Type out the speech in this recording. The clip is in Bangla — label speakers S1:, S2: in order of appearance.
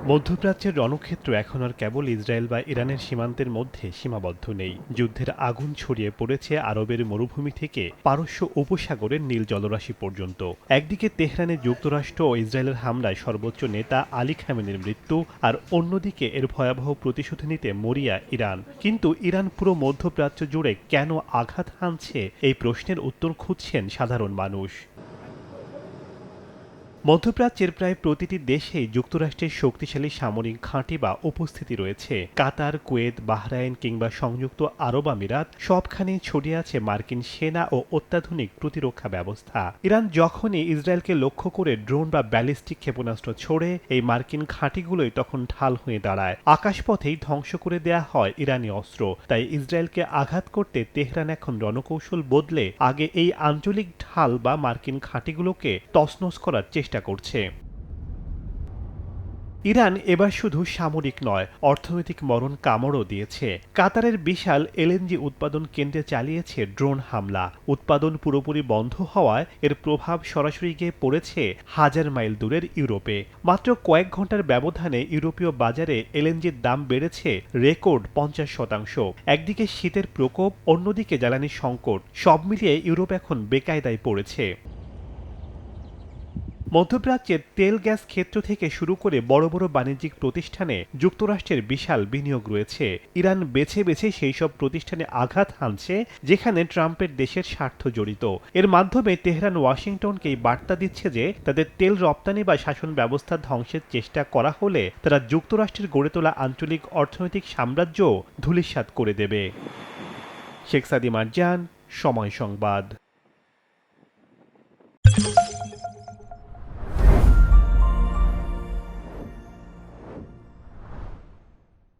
S1: মধ্যপ্রাচ্যের রণক্ষেত্র এখন আর কেবল ইসরায়েল বা ইরানের সীমান্তের মধ্যে সীমাবদ্ধ নেই। যুদ্ধের আগুন ছড়িয়ে পড়েছে আরবের মরুভূমি থেকে পারস্য উপসাগরের নীল জলরাশি পর্যন্ত। একদিকে তেহরানে যুক্তরাষ্ট্র ও ইসরায়েলের হামলায় সর্বোচ্চ নেতা আলী খামেনির মৃত্যু, আর অন্যদিকে এর ভয়াবহ প্রতিশোধ নিতে মরিয়া ইরান। কিন্তু ইরান পুরো মধ্যপ্রাচ্য জুড়ে কেন আঘাত হানছে, এই প্রশ্নের উত্তর খুঁজছেন সাধারণ মানুষ। মধ্যপ্রাচ্যের প্রায় প্রতিটি দেশেই যুক্তরাষ্ট্রের শক্তিশালী সামরিক ঘাঁটি বা উপস্থিতি রয়েছে। কাতার, কুয়েত, বাহরাইন কিংবা সংযুক্ত আরব আমিরাত সবখানেই ছড়িয়ে আছে মার্কিন সেনা ও অত্যাধুনিক প্রতিরক্ষা ব্যবস্থা। ইরান যখনই ইসরায়েলকে লক্ষ্য করে ড্রোন বা ব্যালিস্টিক ক্ষেপণাস্ত্র ছোড়ে, এই মার্কিন ঘাঁটিগুলোই তখন ঢাল হয়ে দাঁড়ায়। আকাশপথেই ধ্বংস করে দেয়া হয় ইরানি অস্ত্র। তাই ইসরায়েলকে আঘাত করতে তেহরান এখন রণকৌশল বদলে আগে এই আঞ্চলিক ঢাল বা মার্কিন ঘাঁটিগুলোকে তছনছ করার চেষ্টা করছে। ইরান এবার শুধু সামরিক নয়, অর্থনৈতিক মরণ কামড়ও দিয়েছে। কাতারের বিশাল এলএনজি উৎপাদন কেন্দ্রে চালিয়েছে ড্রোন হামলা। উৎপাদন পুরোপুরি বন্ধ হওয়ায় এর প্রভাব সরাসরি গিয়ে পড়েছে হাজার মাইল দূরের ইউরোপে। মাত্র কয়েক ঘন্টার ব্যবধানে ইউরোপীয় বাজারে এলএনজির দাম বেড়েছে রেকর্ড 50%। একদিকে শীতের প্রকোপ, অন্যদিকে জ্বালানি সংকট, সব মিলিয়ে ইউরোপ এখন বেকায়দায় পড়েছে। মধ্যপ্রাচ্যের তেল গ্যাস ক্ষেত্র থেকে শুরু করে বড় বড় বাণিজ্যিক প্রতিষ্ঠানে যুক্তরাষ্ট্রের বিশাল বিনিয়োগ রয়েছে। ইরান বেছে বেছে সেই সব প্রতিষ্ঠানে আঘাত হানছে যেখানে ট্রাম্পের দেশের স্বার্থ জড়িত। এর মাধ্যমে তেহরান ওয়াশিংটনকেই বার্তা দিচ্ছে যে তাদের তেল রপ্তানি বা শাসন ব্যবস্থা ধ্বংসের চেষ্টা করা হলে তারা যুক্তরাষ্ট্রের গড়ে তোলা আঞ্চলিক অর্থনৈতিক সাম্রাজ্য ধূলিসাৎ করে দেবে। শেখ সাদি মারজান, সময় সংবাদ।